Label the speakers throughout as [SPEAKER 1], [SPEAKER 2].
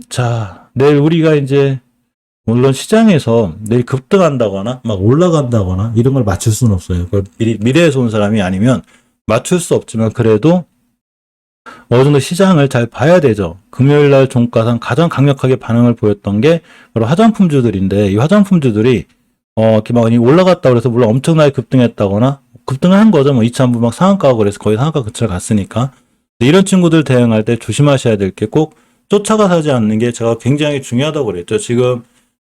[SPEAKER 1] 자, 내일 우리가 이제, 물론 시장에서 내일 급등한다거나, 막 올라간다거나, 이런 걸 맞출 수는 없어요. 그걸 미래에서 온 사람이 아니면 맞출 수 없지만, 그래도 어느 정도 시장을 잘 봐야 되죠. 금요일 날 종가상 가장 강력하게 반응을 보였던 게 바로 화장품주들인데, 이 화장품주들이, 이렇게 막 올라갔다 그래서 물론 엄청나게 급등했다거나, 급등을 한 거죠. 뭐 2차전부 막 상한가고 그래서 거의 상한가 근처에 갔으니까. 이런 친구들 대응할 때 조심하셔야 될 게 꼭 쫓아가 사지 않는 게 제가 굉장히 중요하다고 그랬죠. 지금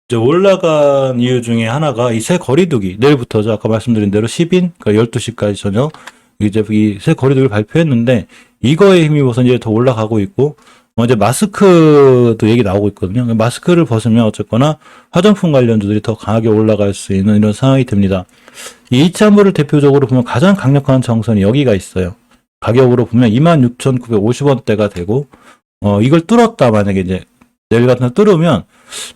[SPEAKER 1] 이제 올라간 이유 중에 하나가 이 새 거리두기, 내일부터죠. 아까 말씀드린 대로 10인, 그러니까 12시까지 저녁, 이제 이 새 거리두기를 발표했는데, 이거에 힘입어서 이제 더 올라가고 있고, 이제 마스크도 얘기 나오고 있거든요. 마스크를 벗으면 어쨌거나 화장품 관련주들이 더 강하게 올라갈 수 있는 이런 상황이 됩니다. 이 이차전부를 대표적으로 보면 가장 강력한 정선이 여기가 있어요. 가격으로 보면 26,950원대가 되고, 이걸 뚫었다, 만약에 이제, 내일 같은 날 뚫으면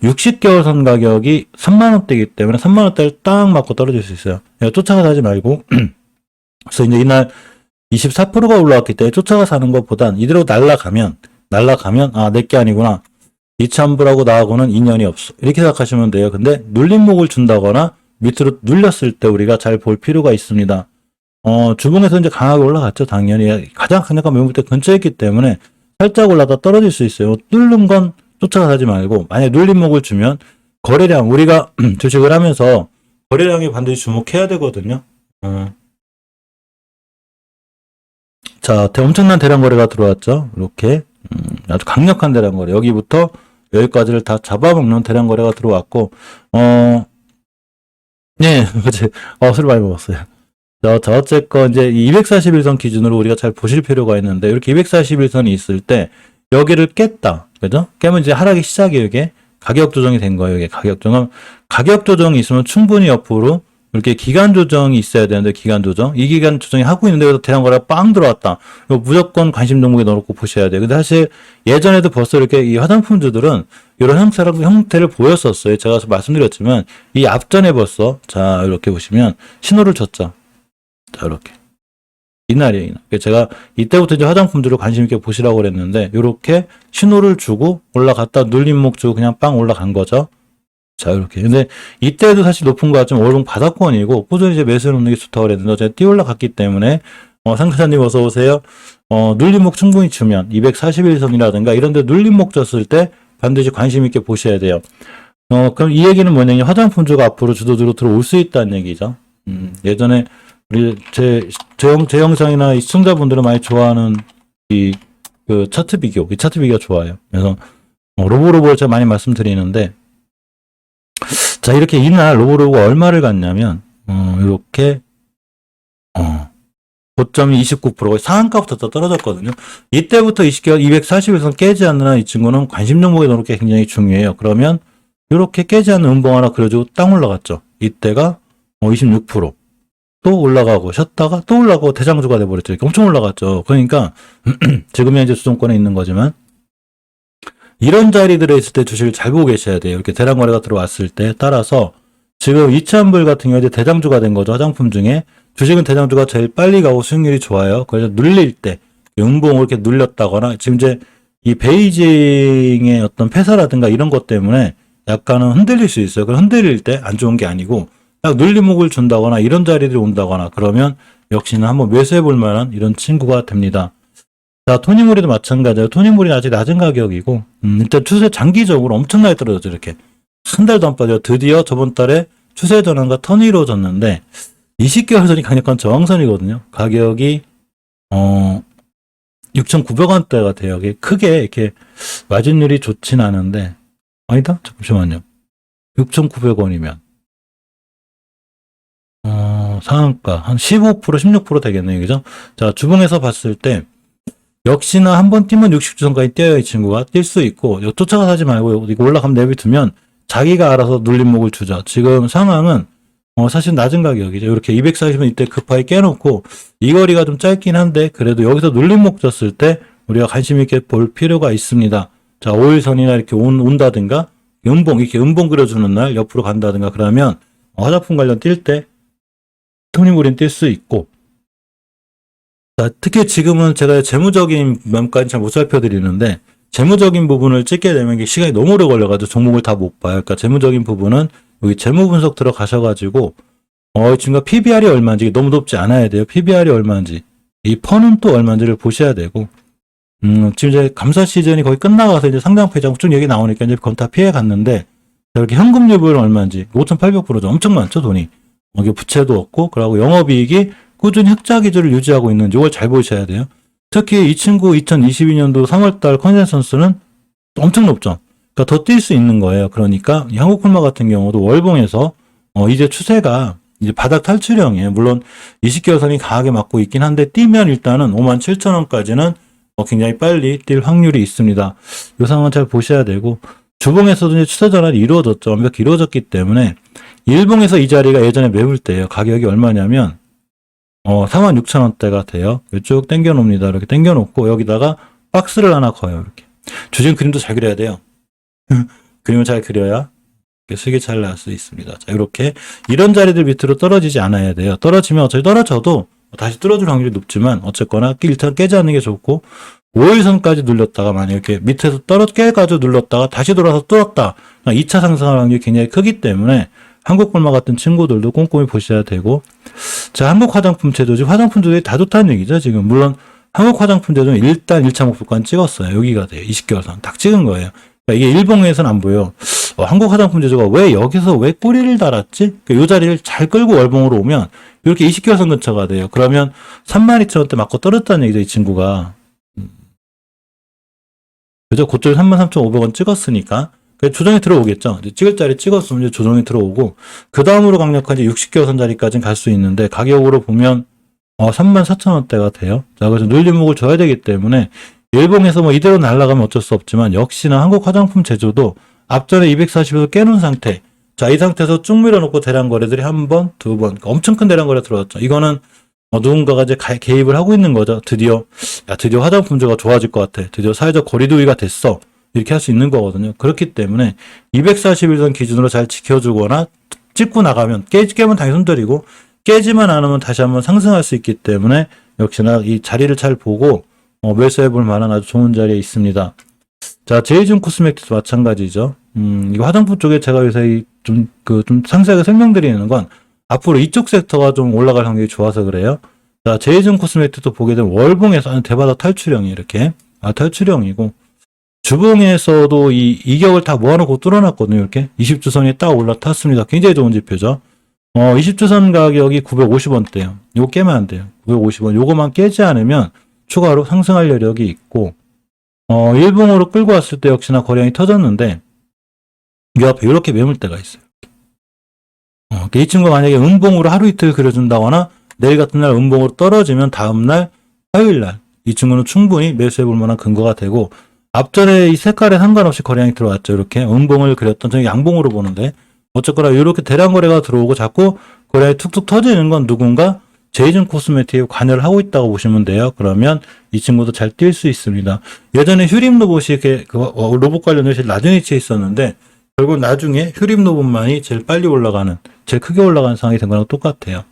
[SPEAKER 1] 60개월 선 가격이 3만원대이기 때문에 3만원대를 딱 맞고 떨어질 수 있어요. 쫓아가서 하지 말고. 그래서 이제 이날 24%가 올라왔기 때문에 쫓아가 사는 것보단 이대로 날아가면, 아, 내게 아니구나. 이차전부라고 나하고는 인연이 없어. 이렇게 생각하시면 돼요. 근데 눌림목을 준다거나 밑으로 눌렸을 때 우리가 잘 볼 필요가 있습니다. 주봉에서 이제 강하게 올라갔죠. 당연히. 가장 강력한 매물대 근처에 있기 때문에 살짝 올라다 떨어질 수 있어요. 뚫는 건 쫓아가 사지 말고, 만약에 눌림목을 주면 거래량, 우리가 주식을 하면서 거래량에 반드시 주목해야 되거든요. 자, 엄청난 대량 거래가 들어왔죠. 이렇게 아주 강력한 대량 거래. 여기부터 여기까지를 다 잡아먹는 대량 거래가 들어왔고, 네, 그치. 술 많이 먹었어요. 자, 어쨌건 이제 241선 기준으로 우리가 잘 보실 필요가 있는데, 이렇게 241선이 있을 때 여기를 깼다. 그죠? 깨면 이제 하락이 시작이에요. 이게 가격 조정이 된 거예요. 이게 가격 조정이 있으면 충분히 옆으로 이렇게 기간 조정이 있어야 되는데, 기간 조정. 이 기간 조정이 하고 있는데 여기서 대량 거래가 빵 들어왔다. 이거 무조건 관심 종목에 넣어놓고 보셔야 돼요. 근데 사실 예전에도 벌써 이렇게 이 화장품주들은 이런 형태를 보였었어요. 제가 말씀드렸지만 이 앞전에 벌써, 자, 이렇게 보시면 신호를 줬죠. 자, 이렇게. 이날이에요, 이날. 제가 이때부터 이제 화장품들을 관심 있게 보시라고 그랬는데, 이렇게 신호를 주고 올라갔다 눌림목 주고 그냥 빵 올라간 거죠. 자, 이렇게. 근데 이때도 사실 높은 거 같지만 월봉 바닥권이고, 꾸준히 이제 매수해 놓는 게 좋다고 그랬는데, 제가 뛰어 올라갔기 때문에, 상사자님 어서오세요. 눌림목 충분히 주면, 241선이라든가 이런 데 눌림목 줬을 때 반드시 관심 있게 보셔야 돼요. 그럼 이 얘기는 뭐냐면, 화장품주가 앞으로 주도주로 들어올 수 있다는 얘기죠. 예전에, 우리 제 영상이나 이 시청자분들은 많이 좋아하는 그 차트 비교, 이 차트 비교가 좋아요. 그래서 로보로보를 제가 많이 말씀드리는데, 자, 이렇게 이날 로보로보가 얼마를 갔냐면, 이렇게 고점이 29%, 상한가부터 떨어졌거든요. 이때부터 20개월 241선 깨지 않는 한 이 친구는 관심 종목에 넣는 게 굉장히 중요해요. 그러면 이렇게 깨지 않는 음봉 하나 그려주고 땅 올라갔죠. 이때가 26%. 또 올라가고 쉬었다가 또 올라가고 대장주가 돼버렸죠. 이렇게 엄청 올라갔죠. 그러니까 지금 현재 주동권에 있는 거지만 이런 자리들에 있을 때 주식을 잘 보고 계셔야 돼요. 이렇게 대량 거래가 들어왔을 때 따라서 지금 이차전부 같은 경우에 이제 대장주가 된 거죠. 화장품 중에 주식은 대장주가 제일 빨리 가고 수익률이 좋아요. 그래서 눌릴 때 음봉을 이렇게 눌렸다거나 지금 이제 이 베이징의 어떤 폐사라든가 이런 것 때문에 약간은 흔들릴 수 있어요. 그럼 흔들릴 때 안 좋은 게 아니고 딱 눌림목을 준다거나 이런 자리들이 온다거나 그러면 역시나 한번 매수해 볼 만한 이런 친구가 됩니다. 자, 토니모리도 마찬가지예요. 토니모리는 아직 낮은 가격이고 일단 추세 장기적으로 엄청나게 떨어졌죠. 이렇게 한 달도 안 빠져. 드디어 저번 달에 추세 전환과 턴이 이루어졌는데 20개월 선이 강력한 저항선이거든요. 가격이 6,900원대가 돼요. 이게 크게 이렇게 마진율이 좋진 않은데 아니다? 잠시만요. 6,900원이면 상한가 한 15%, 16% 되겠네요. 그죠? 자, 주봉에서 봤을 때 역시나 한 번 뛰면 60주선까지 뛰어야 이 친구가 뛸 수 있고 쫓아가 사지 말고 이거 올라가면 내비두면 자기가 알아서 눌림목을 주죠. 지금 상황은 사실 낮은 가격이죠. 이렇게 240원 이때 급하게 깨놓고 이 거리가 좀 짧긴 한데 그래도 여기서 눌림목 줬을 때 우리가 관심 있게 볼 필요가 있습니다. 자, 5일선이나 이렇게 온다든가 이렇게 음봉 그려주는 날 옆으로 간다든가 그러면 화장품 관련 뛸 때 토니모리는 뛸 수 있고 자, 특히 지금은 제가 재무적인 면까지 잘 못 살펴드리는데 재무적인 부분을 찍게 되면 이게 시간이 너무 오래 걸려가지고 종목을 다 못 봐요. 그러니까 재무적인 부분은 여기 재무 분석 들어가셔가지고 지금 PBR이 얼마인지 너무 높지 않아야 돼요. PBR이 얼마인지 이 펀은 또 얼마인지를 보셔야 되고 지금 이제 감사 시즌이 거의 끝나가서 이제 상장 폐장 쭉 여기 나오니까 이제 그건 다 피해 갔는데 이렇게 현금유보율은 얼마인지 5,800%죠. 엄청 많죠 돈이. 이게 부채도 없고 그러고 영업이익이 꾸준히 흑자 기조를 유지하고 있는지 이걸 잘 보셔야 돼요. 특히 이 친구 2022년도 3월달 컨센서스는 엄청 높죠. 그러니까 더 뛸 수 있는 거예요. 그러니까 이 한국콜마 같은 경우도 월봉에서 이제 추세가 이제 바닥 탈출형이에요. 물론 20개월 선이 강하게 맞고 있긴 한데 뛰면 일단은 57,000원까지는 굉장히 빨리 뛸 확률이 있습니다. 이 상황은 잘 보셔야 되고 주봉에서도 이제 추세 전환이 이루어졌죠. 완벽히 이루어졌기 때문에 일봉에서 이 자리가 예전에 매물 때예요. 가격이 얼마냐면 46,000원대가 돼요. 이쪽 당겨 놓습니다. 이렇게 당겨 놓고 여기다가 박스를 하나 커요. 이렇게. 주진 그림도 잘 그려야 돼요. 그림을 잘 그려야 수익이 잘 날 수 있습니다. 자, 이렇게 이런 자리들 밑으로 떨어지지 않아야 돼요. 떨어지면 어차피 떨어져도 다시 뚫어줄 확률이 높지만 어쨌거나 일단 깨지 않는 게 좋고 5일선까지 눌렸다가 만약 이렇게 밑에서 깨가지고 눌렀다가 다시 돌아서 뚫었다. 2차 상승할 확률이 굉장히 크기 때문에 한국콜마 같은 친구들도 꼼꼼히 보셔야 되고 자, 한국 화장품 제조지 화장품 제조이 다 좋다는 얘기죠. 지금 물론 한국 화장품 제조는 일단 1차 목표가는 찍었어요. 여기가 돼요. 20개월선 딱 찍은 거예요. 그러니까 이게 일봉에서는 안 보여. 한국 화장품 제조가 왜 여기서 왜 꼬리를 달았지? 그러니까 이 자리를 잘 끌고 월봉으로 오면 이렇게 20개월선 근처가 돼요. 그러면 32,000원대 맞고 떨어졌다는 얘기죠. 이 친구가. 그죠? 그쪽에 33,500원 찍었으니까. 조정이 들어오겠죠. 이제 찍을 자리 찍었으면 이제 조정이 들어오고, 그 다음으로 강력한 이제 60개월선 자리까지는 갈 수 있는데, 가격으로 보면, 34,000원대가 돼요. 자, 그래서 눌림목을 줘야 되기 때문에, 일봉에서 이대로 날아가면 어쩔 수 없지만, 역시나 한국 화장품 제조도 앞전에 240에서 깨놓은 상태. 자, 이 상태에서 쭉 밀어놓고 대량 거래들이 한 번, 두 번, 엄청 큰 대량 거래 들어왔죠. 이거는, 누군가가 이제 개입을 하고 있는 거죠. 드디어 화장품 제조가 좋아질 것 같아. 드디어 사회적 거리두기가 됐어. 이렇게 할 수 있는 거거든요. 그렇기 때문에 241선 기준으로 잘 지켜주거나 찍고 나가면 깨면 다시 손들이고 깨지만 않으면 다시 한번 상승할 수 있기 때문에 역시나 이 자리를 잘 보고 매수해 볼 만한 아주 좋은 자리에 있습니다. 자, 제이준 코스메틱도 마찬가지죠. 이거 화장품 쪽에 제가 요새 좀 상세하게 설명드리는 건 앞으로 이쪽 섹터가 좀 올라갈 확률이 좋아서 그래요. 자, 제이준 코스메틱도 보게 되면 월봉에서 대바닥 탈출형이 이렇게 탈출형이고 주봉에서도 이 이격을 다 모아놓고 뚫어놨거든요. 이렇게 20주선이 딱 올라탔습니다. 굉장히 좋은 지표죠. 20주선 가격이 950원대요. 요거 깨면 안 돼요. 950원. 요거만 깨지 않으면 추가로 상승할 여력이 있고 일봉으로 끌고 왔을 때 역시나 거래량이 터졌는데 이 앞에 이렇게 매물대가 있어요. 이 친구가 만약에 음봉으로 하루 이틀 그려준다거나 내일 같은 날 음봉으로 떨어지면 다음날 화요일날 이 친구는 충분히 매수해 볼 만한 근거가 되고 앞전에 이 색깔에 상관없이 거래량이 들어왔죠. 이렇게 음봉을 그렸던 저는 양봉으로 보는데 어쨌거나 이렇게 대량 거래가 들어오고 자꾸 거래량이 툭툭 터지는 건 누군가 제이준 코스메틱에 관여를 하고 있다고 보시면 돼요. 그러면 이 친구도 잘 뛸 수 있습니다. 예전에 휴림 로봇이 이렇게 로봇 관련해서 낮은 위치에 있었는데 결국 나중에 휴림 로봇만이 제일 빨리 올라가는, 제일 크게 올라가는 상황이 된 거랑 똑같아요.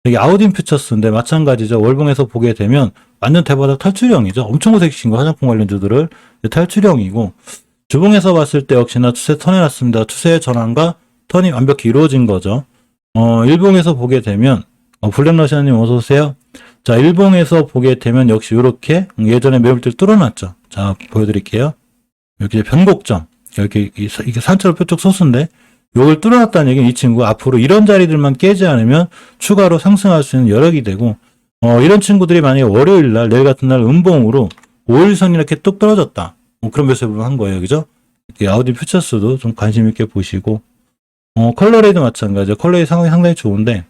[SPEAKER 1] 여기 아우딘 퓨처스인데 마찬가지죠. 월봉에서 보게 되면 완전 대바닥 탈출형이죠. 엄청 고생시킨 거 화장품 관련주들을 탈출형이고 주봉에서 봤을 때 역시나 추세 턴해놨습니다. 추세의 전환과 턴이 완벽히 이루어진 거죠. 일봉에서 보게 되면 블랙러시아님 어서 오세요. 자, 일봉에서 보게 되면 역시 이렇게 예전에 매물대를 뚫어놨죠. 자, 보여드릴게요. 이렇게 변곡점 이렇게 이게 산처럼 뾰족 솟은데 요걸 뚫어놨다는 얘기는 이 친구 앞으로 이런 자리들만 깨지 않으면 추가로 상승할 수 있는 여력이 되고 이런 친구들이 만약에 월요일날 내일 같은 날 음봉으로 5일선이 이렇게 뚝 떨어졌다. 그런 매수를 한 거예요. 그죠? 아우디 퓨처스도 좀 관심 있게 보시고 컬러레이도 마찬가지죠. 컬러레이 상당히 좋은데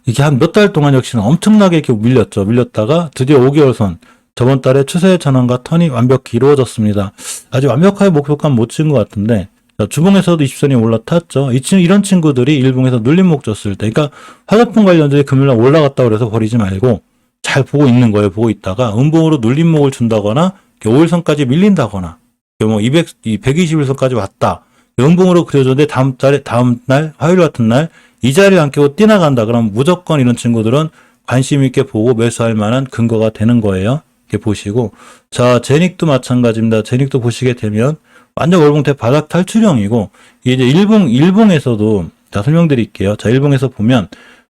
[SPEAKER 1] 이게 한 몇 달 동안 역시나 엄청나게 이렇게 밀렸죠. 밀렸다가 드디어 5개월선 저번 달에 추세의 전환과 턴이 완벽히 이루어졌습니다. 아직 완벽하게 목표가는 못 찍은 것 같은데 주봉에서도 20선이 올라탔죠. 이런 친구들이 일봉에서 눌림목 줬을 때, 그러니까 화장품 관련주에 금요일날 올라갔다고 그래서 버리지 말고 잘 보고 있는 거예요. 보고 있다가 음봉으로 눌림목을 준다거나 5일선까지 밀린다거나 뭐 121선까지 왔다. 음봉으로 그려줬는데 다음날 화요일 같은 날 이 자리를 안 깨고 뛰나간다. 그럼 무조건 이런 친구들은 관심 있게 보고 매수할 만한 근거가 되는 거예요. 이렇게 보시고, 자, 제닉도 마찬가지입니다. 제닉도 보시게 되면 완전 월봉태 바닥 탈출형이고, 이제 일봉에서도, 자, 설명드릴게요. 자, 일봉에서 보면,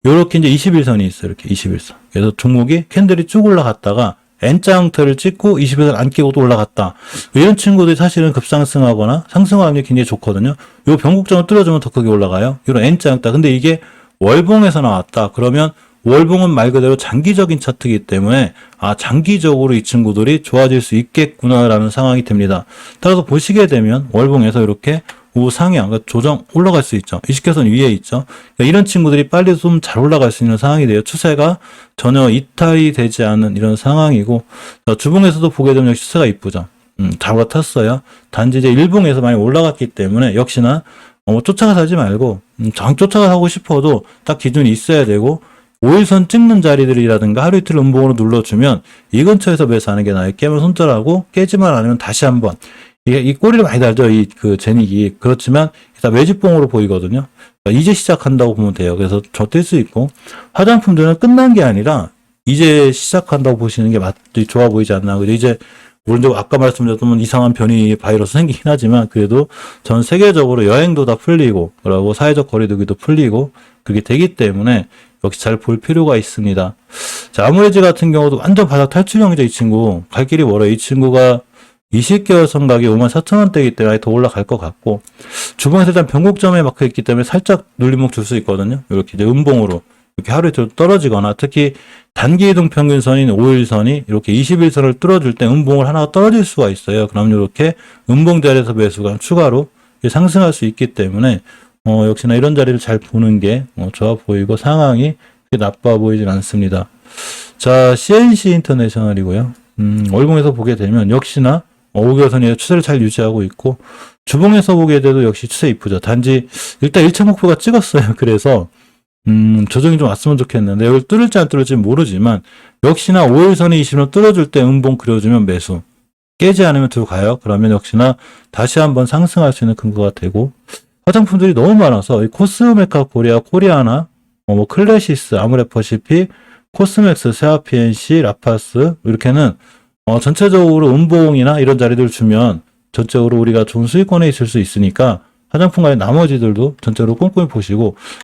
[SPEAKER 1] 요렇게 이제 21선이 있어요. 이렇게 21선. 그래서 종목이 캔들이 쭉 올라갔다가, N자 형태를 찍고 21선 안 끼고 또 올라갔다. 이런 친구들이 사실은 급상승하거나 상승하는 게 굉장히 좋거든요. 요 변곡점을 뚫어주면 더 크게 올라가요. 이런 N자 형태. 근데 이게 월봉에서 나왔다. 그러면 월봉은 말 그대로 장기적인 차트이기 때문에 장기적으로 이 친구들이 좋아질 수 있겠구나라는 상황이 됩니다. 따라서 보시게 되면 월봉에서 이렇게 우상향, 그러니까 조정 올라갈 수 있죠. 20개선 위에 있죠. 그러니까 이런 친구들이 빨리 좀 잘 올라갈 수 있는 상황이 돼요. 추세가 전혀 이탈이 되지 않은 이런 상황이고, 주봉에서도 보게 되면 역시 추세가 이쁘죠. 잘 올라탔어요. 단지 이제 일봉에서 많이 올라갔기 때문에 역시나 쫓아가서 하지 말고 장 쫓아가서 하고 싶어도 딱 기준이 있어야 되고, 5일선 찍는 자리들이라든가 하루 이틀 음봉으로 눌러주면 이 근처에서 매수하는 게 나아요. 깨면 손절하고 깨지만 않으면 다시 한번. 이 꼬리를 많이 달죠. 제닉이. 그렇지만 일단 매집봉으로 보이거든요. 그러니까 이제 시작한다고 보면 돼요. 그래서 저 뛸 수 있고, 화장품들은 끝난 게 아니라 이제 시작한다고 보시는 게 좋아 보이지 않나. 그래서 이제 물론 아까 말씀드렸던 이상한 변이 바이러스 생기긴 하지만 그래도 전 세계적으로 여행도 다 풀리고 그리고 사회적 거리두기도 풀리고 그렇게 되기 때문에 역시 잘 볼 필요가 있습니다. 자, 아무래지 같은 경우도 완전 바닥 탈출형이죠. 이 친구. 갈 길이 멀어요. 이 친구가 20개월 선각이 54,000원대이기 때문에 더 올라갈 것 같고, 주봉에서 일단 변곡점에 막혀 있기 때문에 살짝 눌림목 줄 수 있거든요. 이렇게 이제 음봉으로 이렇게 하루 이틀 떨어지거나, 특히 단기 이동 평균선인 5일선이 이렇게 21선을 뚫어줄 때 음봉을 하나가 떨어질 수가 있어요. 그럼 이렇게 음봉 자리에서 매수가 추가로 상승할 수 있기 때문에 역시나 이런 자리를 잘 보는 게 좋아 보이고 상황이 그렇게 나빠 보이진 않습니다. 자, CNC 인터내셔널이고요. 월봉에서 보게 되면 역시나 5개월선이 추세를 잘 유지하고 있고, 주봉에서 보게 돼도 역시 추세 이쁘죠. 단지 일단 1차 목표가 찍었어요. 그래서 조정이 좀 왔으면 좋겠는데 여기 뚫을지 안 뚫을지 모르지만 역시나 5일선이 20을 뚫어줄 때 음봉 그려주면 매수, 깨지 않으면 들어가요. 그러면 역시나 다시 한번 상승할 수 있는 근거가 되고, 화장품들이 너무 많아서 이 코스메카 코리아, 코리아나 클래시스, 아모레퍼시픽, 코스맥스, 세아피엔시, 라파스 이렇게는 전체적으로 음봉이나 이런 자리들 주면 전적으로 우리가 좋은 수익권에 있을 수 있으니까 화장품 관련 나머지들도 전체적으로 꼼꼼히 보시고,